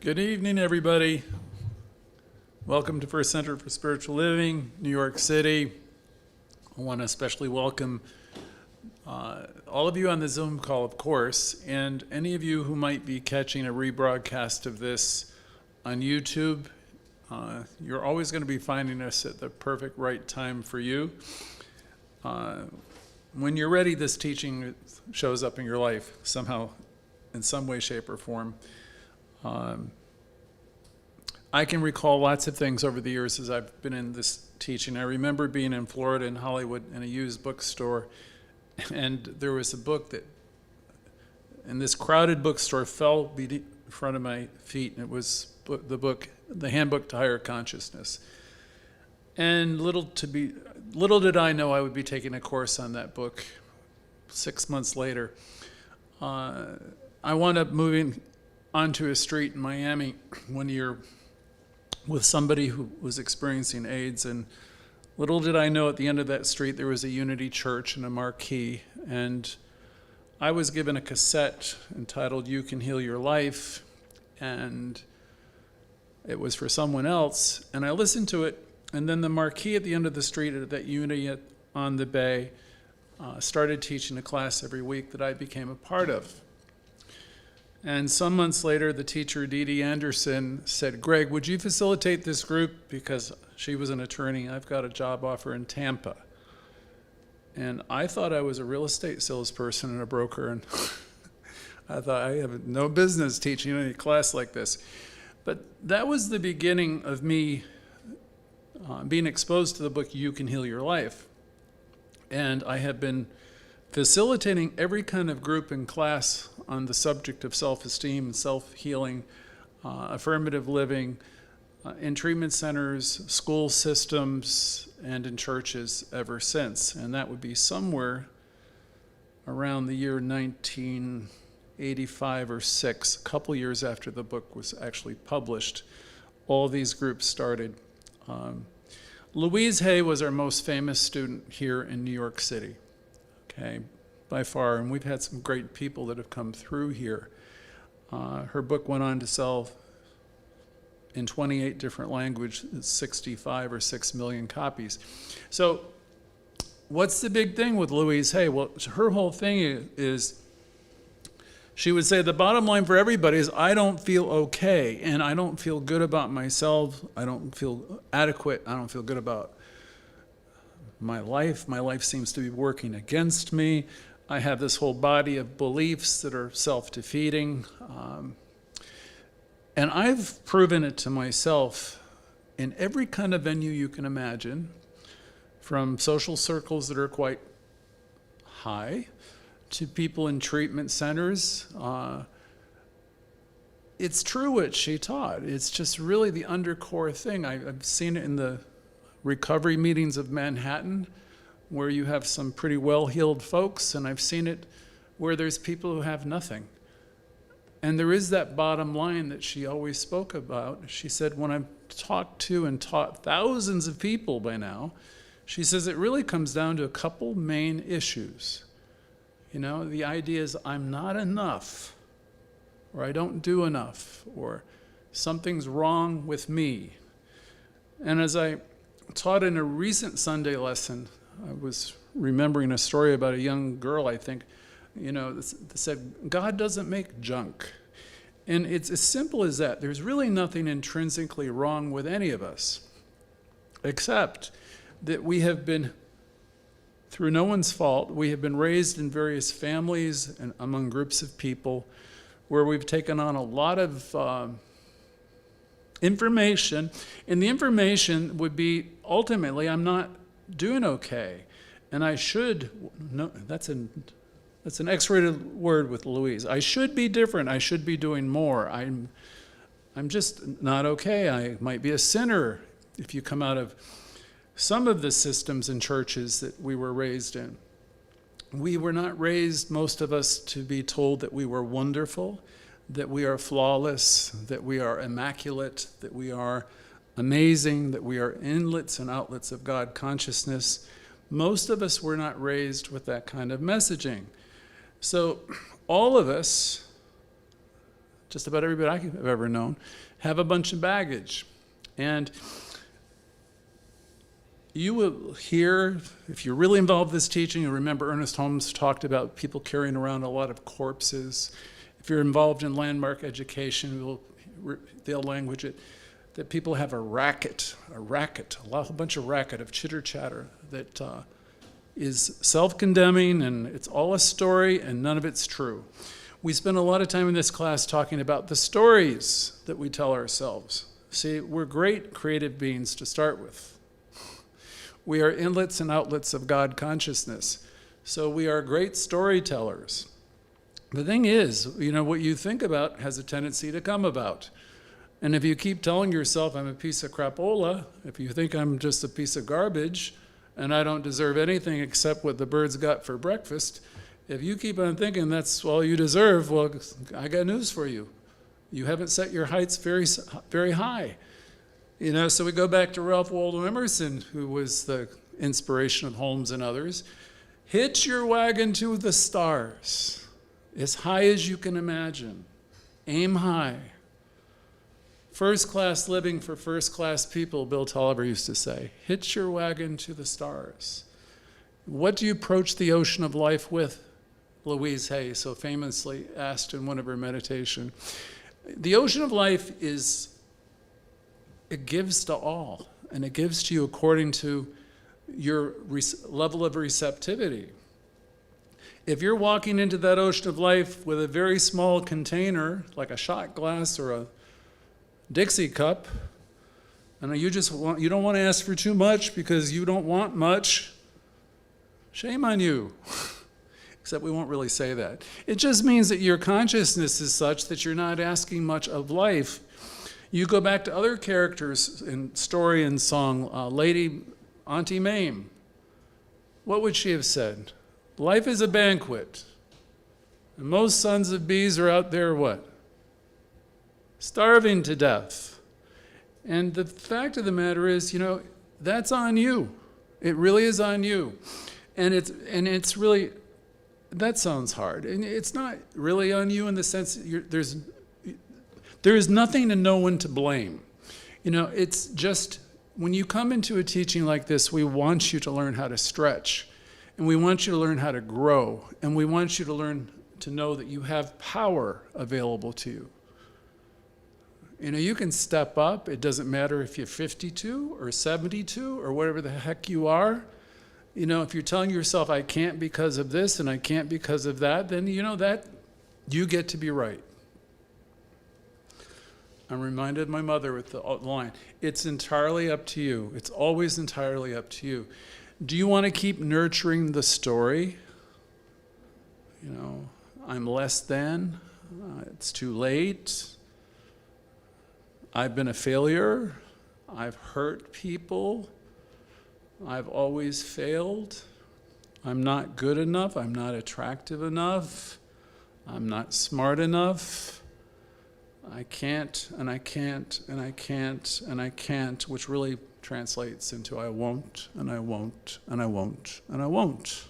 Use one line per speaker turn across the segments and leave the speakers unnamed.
Good evening, everybody. Welcome to First Center for Spiritual Living, New York City. I want to especially welcome all of you on the Zoom call, of course, and any of you who might be catching a rebroadcast of this on YouTube. You're always going to be finding us at the perfect right time for you. When you're ready, this teaching shows up in your life somehow, in some way, shape, or form. I can recall lots of things over the years as I've been in this teaching. I remember being in Florida in Hollywood in a used bookstore, and there was a book that, in this crowded bookstore, fell in front of my feet, and it was the Handbook to Higher Consciousness. And little did I know I would be taking a course on that book 6 months later. I wound up moving onto a street in Miami one year with somebody who was experiencing AIDS, and little did I know at the end of that street there was a Unity Church and a marquee, and I was given a cassette entitled "You Can Heal Your Life," and it was for someone else, and I listened to it, and then the marquee at the end of the street at that Unity on the Bay started teaching a class every week that I became a part of. And some months later, the teacher, Dee Dee Anderson, said, "Greg, would you facilitate this group?" Because she was an attorney. I've got a job offer in Tampa. And I thought I was a real estate salesperson and a broker, and I thought I have no business teaching any class like this. But that was the beginning of me being exposed to the book, You Can Heal Your Life. And I have been facilitating every kind of group and class on the subject of self-esteem and self-healing, affirmative living, in treatment centers, school systems, and in churches ever since. And that would be somewhere around the year 1985 or 6, a couple years after the book was actually published. All these groups started. Louise Hay was our most famous student here in New York City. Okay, by far, and we've had some great people that have come through here. Her book went on to sell in 28 different languages, 65 or 6 million copies. So what's the big thing with Louise Hay? Well, her whole thing is she would say the bottom line for everybody is I don't feel okay, and I don't feel good about myself. I don't feel adequate. I don't feel good about my life. My life seems to be working against me. I have this whole body of beliefs that are self-defeating. And I've proven it to myself in every kind of venue you can imagine, from social circles that are quite high to people in treatment centers. It's true what she taught. It's just really the undercore thing. I've seen it in the recovery meetings of Manhattan, where you have some pretty well-heeled folks, and I've seen it where there's people who have nothing. And there is that bottom line that she always spoke about. She said, when I've talked to and taught thousands of people by now, she says it really comes down to a couple main issues. You know, the idea is I'm not enough, or I don't do enough, or something's wrong with me. And as I taught in a recent Sunday lesson, I was remembering a story about a young girl, I think, that said, God doesn't make junk. And it's as simple as that. There's really nothing intrinsically wrong with any of us, except that we have been, through no one's fault, we have been raised in various families and among groups of people where we've taken on a lot of information, and the information would be ultimately I'm not doing okay, and I should. No, that's an X-rated word with Louise. I should be different. I should be doing more. I'm just not okay. I might be a sinner if you come out of some of the systems and churches that we were raised in. We were not raised, most of us, to be told that we were wonderful, that we are flawless, that we are immaculate, that we are amazing, that we are inlets and outlets of God consciousness. Most of us were not raised with that kind of messaging. So all of us, just about everybody I've ever known, have a bunch of baggage. And you will hear, if you're really involved in this teaching, you remember Ernest Holmes talked about people carrying around a lot of corpses. If you're involved in landmark education, they'll language it, that people have a bunch of racket of chitter-chatter that is self-condemning, and it's all a story, and none of it's true. We spend a lot of time in this class talking about the stories that we tell ourselves. See, we're great creative beings to start with. We are inlets and outlets of God consciousness. So we are great storytellers. The thing is, what you think about has a tendency to come about. And if you keep telling yourself, I'm a piece of crapola, if you think I'm just a piece of garbage, and I don't deserve anything except what the birds got for breakfast, if you keep on thinking that's all you deserve, well, I got news for you. You haven't set your heights very, very high. So we go back to Ralph Waldo Emerson, who was the inspiration of Holmes and others. Hitch your wagon to the stars, as high as you can imagine. Aim high. First class living for first class people, Bill Tolliver used to say. Hitch your wagon to the stars. What do you approach the ocean of life with? Louise Hay so famously asked in one of her meditations. The ocean of life it gives to all, and it gives to you according to your level of receptivity. If you're walking into that ocean of life with a very small container, like a shot glass or a Dixie cup, and you don't want to ask for too much because you don't want much, shame on you. Except we won't really say that. It just means that your consciousness is such that you're not asking much of life. You go back to other characters in story and song. Auntie Mame. What would she have said? Life is a banquet. And most sons of bees are out there what? Starving to death. And the fact of the matter is, that's on you. It really is on you. And it's really, that sounds hard. And it's not really on you in the sense that there is nothing and no one to blame. It's just, when you come into a teaching like this, we want you to learn how to stretch. And we want you to learn how to grow. And we want you to learn to know that you have power available to you. You can step up. It doesn't matter if you're 52 or 72 or whatever the heck you are. If you're telling yourself, I can't because of this and I can't because of that, then that you get to be right. I'm reminded of my mother with the line, it's entirely up to you. It's always entirely up to you. Do you want to keep nurturing the story? I'm less than, it's too late, I've been a failure, I've hurt people, I've always failed, I'm not good enough, I'm not attractive enough, I'm not smart enough, I can't, and I can't, and I can't, and I can't, which really translates into I won't, and I won't, and I won't, and I won't.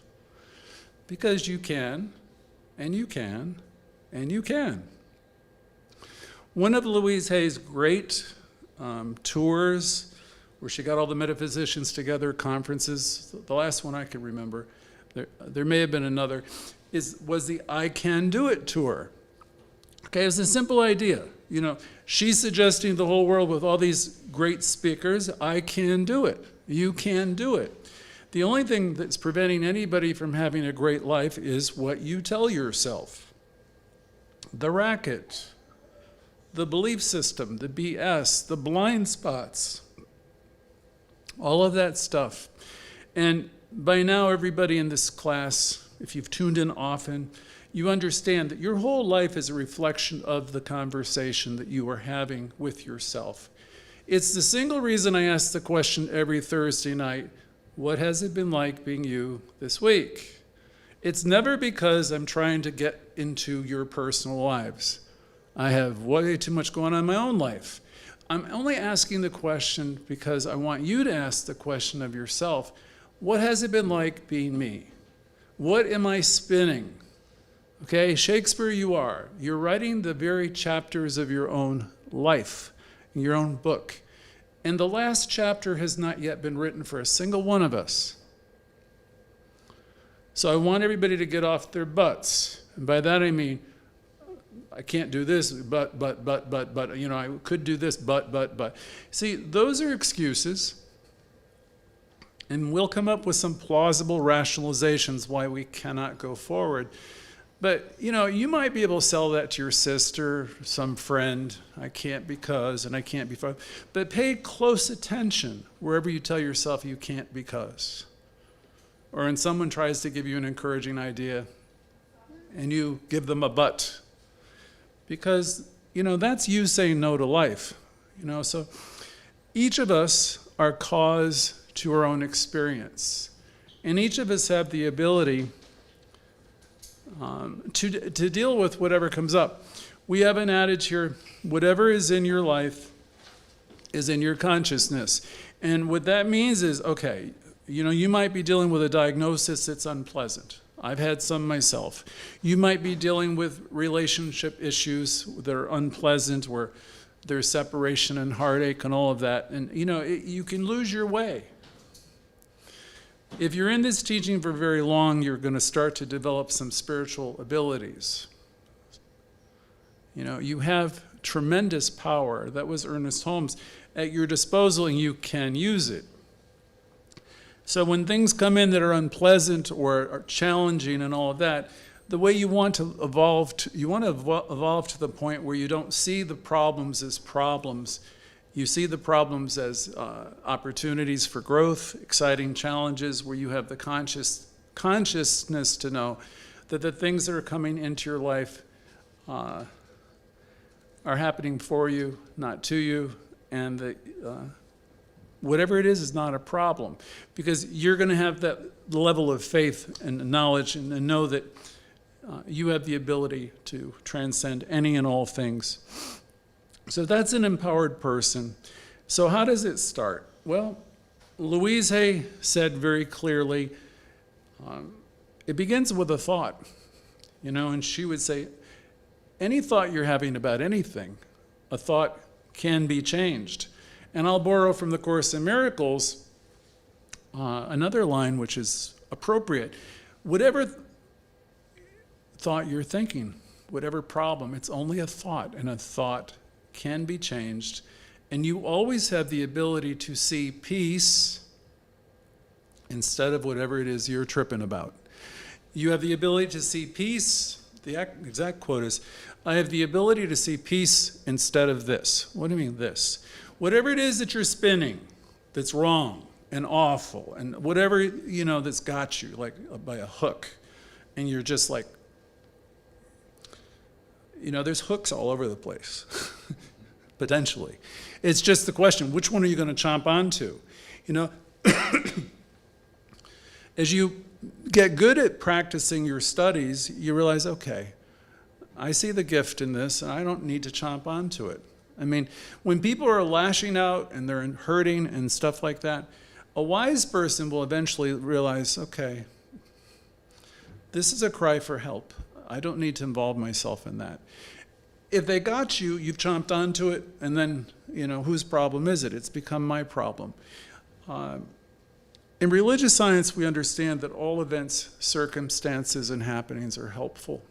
Because you can, and you can, and you can. One of Louise Hay's great tours, where she got all the metaphysicians together, conferences, the last one I can remember, there may have been another, was the I Can Do It tour. Okay, it's a simple idea. She's suggesting the whole world with all these great speakers, I can do it. You can do it. The only thing that's preventing anybody from having a great life is what you tell yourself. The racket, the belief system, the BS, the blind spots, all of that stuff. And by now, everybody in this class, if you've tuned in often, you understand that your whole life is a reflection of the conversation that you are having with yourself. It's the single reason I ask the question every Thursday night, what has it been like being you this week? It's never because I'm trying to get into your personal lives. I have way too much going on in my own life. I'm only asking the question because I want you to ask the question of yourself, what has it been like being me? What am I spinning? Okay, Shakespeare you are. You're writing the very chapters of your own life, your own book. And the last chapter has not yet been written for a single one of us. So I want everybody to get off their butts. And by that I mean, I can't do this, but, I could do this, but. See, those are excuses. And we'll come up with some plausible rationalizations why we cannot go forward. But, you might be able to sell that to your sister, some friend. I can't because, and I can't because. But pay close attention wherever you tell yourself you can't because. Or when someone tries to give you an encouraging idea and you give them a but. Because, that's you saying no to life. So each of us are cause to our own experience. And each of us have the ability to deal with whatever comes up. We have an adage here, whatever is in your life is in your consciousness. And what that means is, okay, you might be dealing with a diagnosis that's unpleasant. I've had some myself. You might be dealing with relationship issues that are unpleasant, where there's separation and heartache and all of that. And, you can lose your way. If you're in this teaching for very long, you're going to start to develop some spiritual abilities. You have tremendous power. That was Ernest Holmes. At your disposal, and you can use it. So when things come in that are unpleasant or are challenging and all of that, the way you want to evolve, evolve to the point where you don't see the problems as problems. You see the problems as opportunities for growth, exciting challenges where you have the consciousness to know that the things that are coming into your life are happening for you, not to you, and that whatever it is not a problem. Because you're going to have that level of faith and knowledge and know that you have the ability to transcend any and all things. So that's an empowered person. So how does it start? Well, Louise Hay said very clearly, it begins with a thought, and she would say, any thought you're having about anything, a thought can be changed. And I'll borrow from the Course in Miracles another line which is appropriate. Whatever thought you're thinking, whatever problem, it's only a thought, and a thought can be changed, and you always have the ability to see peace instead of whatever it is you're tripping about. You have the ability to see peace. The exact quote is, I have the ability to see peace instead of this. What do you mean this? Whatever it is that you're spinning that's wrong and awful, and whatever, that's got you, like by a hook, and you're just like, there's hooks all over the place, potentially. It's just the question, which one are you going to chomp onto? As you get good at practicing your studies, you realize, okay, I see the gift in this, and I don't need to chomp onto it. I mean, when people are lashing out and they're hurting and stuff like that, a wise person will eventually realize, okay, this is a cry for help. I don't need to involve myself in that. If they got you, you've chomped onto it, and then, whose problem is it? It's become my problem. In religious science, we understand that all events, circumstances, and happenings are helpful.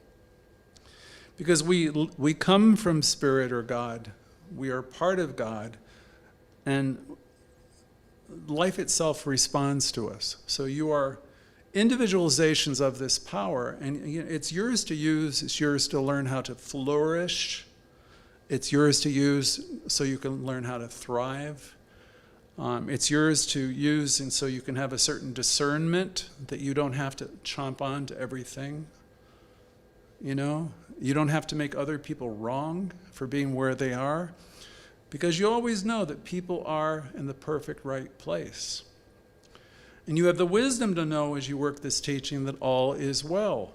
Because we come from Spirit or God. We are part of God, and life itself responds to us. So you are individualizations of this power, and it's yours to use, it's yours to learn how to flourish, it's yours to use so you can learn how to thrive. It's yours to use, and so you can have a certain discernment that you don't have to chomp on to everything. You don't have to make other people wrong for being where they are, because you always know that people are in the perfect right place. And you have the wisdom to know as you work this teaching that all is well.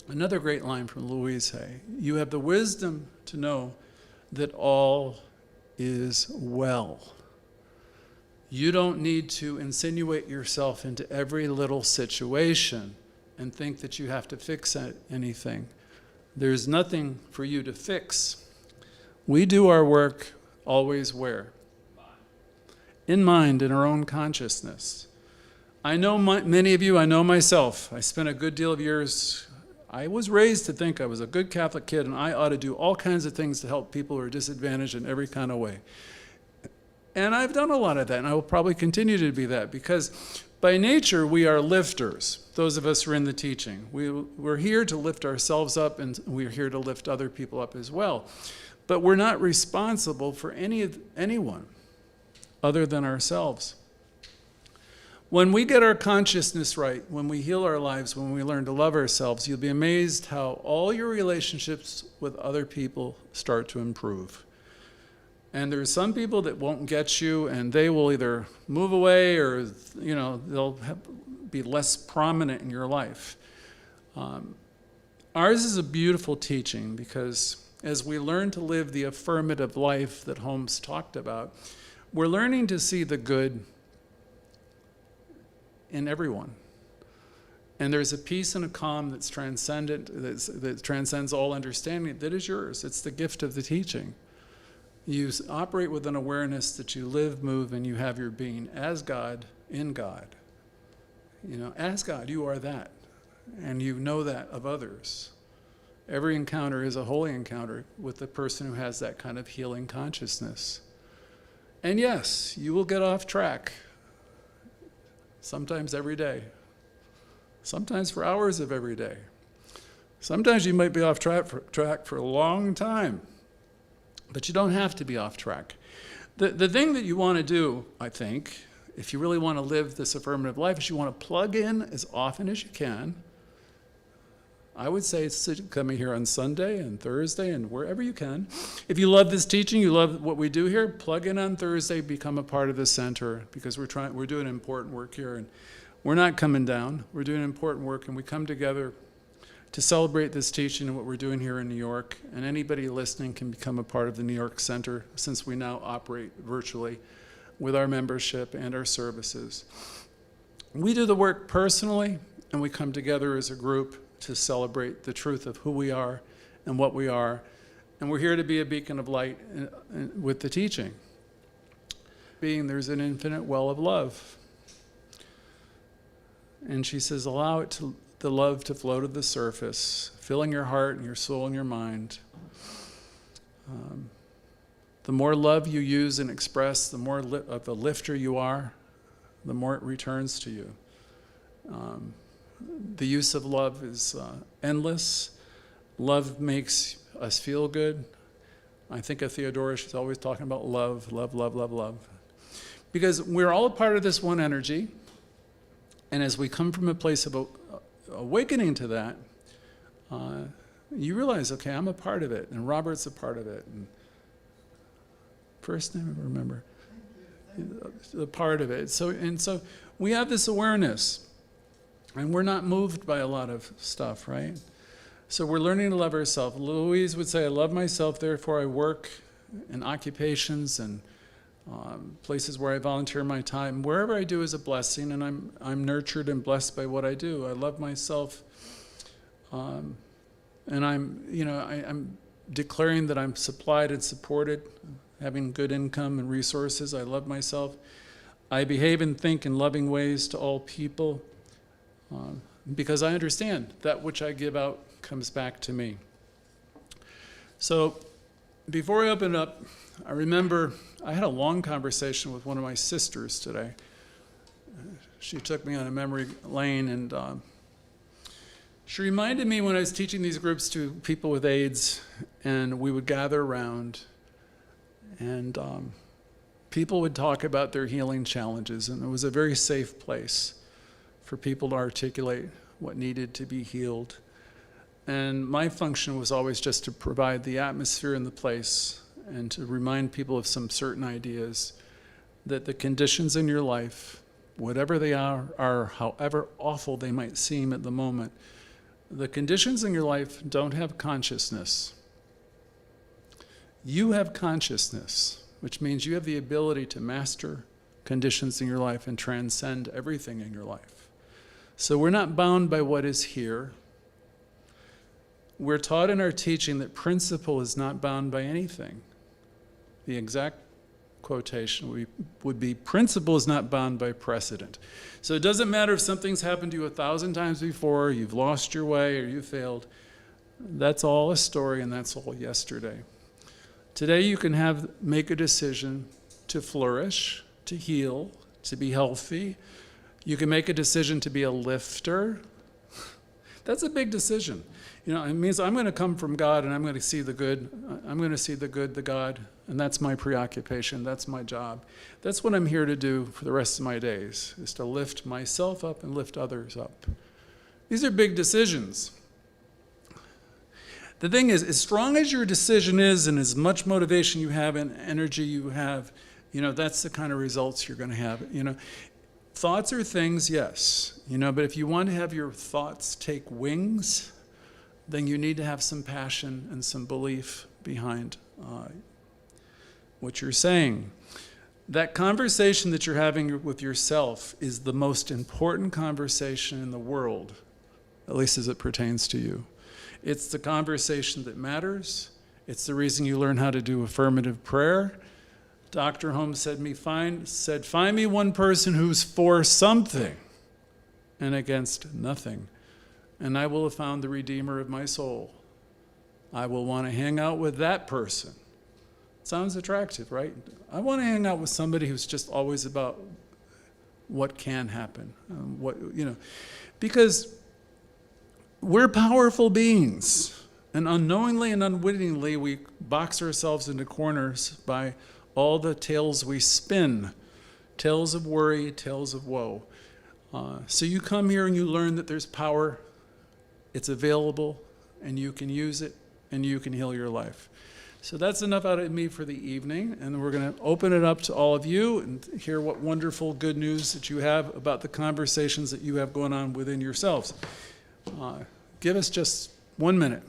Another great line from Louise Hay. You have the wisdom to know that all is well. You don't need to insinuate yourself into every little situation and think that you have to fix anything. There's nothing for you to fix. We do our work always where? In mind, in our own consciousness. I know many of you, I know myself. I spent a good deal of years, I was raised to think I was a good Catholic kid and I ought to do all kinds of things to help people who are disadvantaged in every kind of way. And I've done a lot of that, and I will probably continue to be that, because by nature we are lifters, those of us who are in the teaching. We're here to lift ourselves up, and we're here to lift other people up as well. But we're not responsible for anyone other than ourselves. When we get our consciousness right, when we heal our lives, when we learn to love ourselves, you'll be amazed how all your relationships with other people start to improve. And there's some people that won't get you, and they will either move away or, they'll be less prominent in your life. Ours is a beautiful teaching, because as we learn to live the affirmative life that Holmes talked about, we're learning to see the good in everyone. And there's a peace and a calm that's transcendent, that transcends all understanding, that is yours. It's the gift of the teaching. You operate with an awareness that you live, move, and you have your being as God, in God. As God, you are that. And you know that of others. Every encounter is a holy encounter with the person who has that kind of healing consciousness. And yes, you will get off track. Sometimes every day. Sometimes for hours of every day. Sometimes you might be off track for a long time. But you don't have to be off track. The thing that you want to do, I think, if you really want to live this affirmative life, is you want to plug in as often as you can. I would say it's coming here on Sunday and Thursday and wherever you can. If you love this teaching, you love what we do here, plug in on Thursday, become a part of the center, because we're doing important work here, and we're not coming down. We're doing important work, and we come together to celebrate this teaching and what we're doing here in New York. And anybody listening can become a part of the New York Center, since we now operate virtually with our membership and our services. We do the work personally, and we come together as a group to celebrate the truth of who we are and what we are. And we're here to be a beacon of light with the teaching. There's an infinite well of love. And she says, allow the love to flow to the surface, filling your heart and your soul and your mind. The more love you use and express, the more of a lifter you are, the more it returns to you. The use of love is endless. Love makes us feel good. I think of Theodora, she's always talking about love, love, love, love, love. Because we're all a part of this one energy, and as we come from a place of awakening to that, you realize, okay, I'm a part of it, and Robert's a part of it, and first name I remember, a part of it. So we have this awareness, and we're not moved by a lot of stuff, right? So we're learning to love ourselves. Louise would say, I love myself, therefore I work in occupations and places where I volunteer my time. Wherever I do is a blessing, and I'm nurtured and blessed by what I do. I love myself, and I'm declaring that I'm supplied and supported, having good income and resources. I love myself. I behave and think in loving ways to all people, because I understand that which I give out comes back to me. So before I open up, I remember I had a long conversation with one of my sisters today. She took me on a memory lane, and she reminded me when I was teaching these groups to people with AIDS, and we would gather around, and people would talk about their healing challenges, and it was a very safe place for people to articulate what needed to be healed. And my function was always just to provide the atmosphere in the place and to remind people of some certain ideas, that the conditions in your life, whatever they are however awful they might seem at the moment, the conditions in your life don't have consciousness. You have consciousness, which means you have the ability to master conditions in your life and transcend everything in your life. So we're not bound by what is here. We're taught in our teaching that principle is not bound by anything. The exact quotation would be, principle is not bound by precedent. So it doesn't matter if something's happened to you 1,000 times before, you've lost your way, or you failed. That's all a story, and that's all yesterday. Today you can make a decision to flourish, to heal, to be healthy. You can make a decision to be a lifter. That's a big decision. You know, it means I'm going to come from God and I'm going to see the good. I'm going to see the good, the God, and that's my preoccupation. That's my job. That's what I'm here to do for the rest of my days, is to lift myself up and lift others up. These are big decisions. The thing is, as strong as your decision is and as much motivation you have and energy you have, you know, that's the kind of results you're going to have. You know, thoughts are things, yes, you know, but if you want to have your thoughts take wings, then you need to have some passion and some belief behind what you're saying. That conversation that you're having with yourself is the most important conversation in the world, at least as it pertains to you. It's the conversation that matters. It's the reason you learn how to do affirmative prayer. Dr. Holmes said, find me one person who's for something and against nothing, and I will have found the Redeemer of my soul. I will want to hang out with that person. Sounds attractive, right? I want to hang out with somebody who's just always about what can happen, because we're powerful beings, and unknowingly and unwittingly we box ourselves into corners by all the tales we spin, tales of worry, tales of woe. So you come here and you learn that there's power, it's available, and you can use it, and you can heal your life. So that's enough out of me for the evening, and we're going to open it up to all of you and hear what wonderful good news that you have about the conversations that you have going on within yourselves. Give us just 1 minute.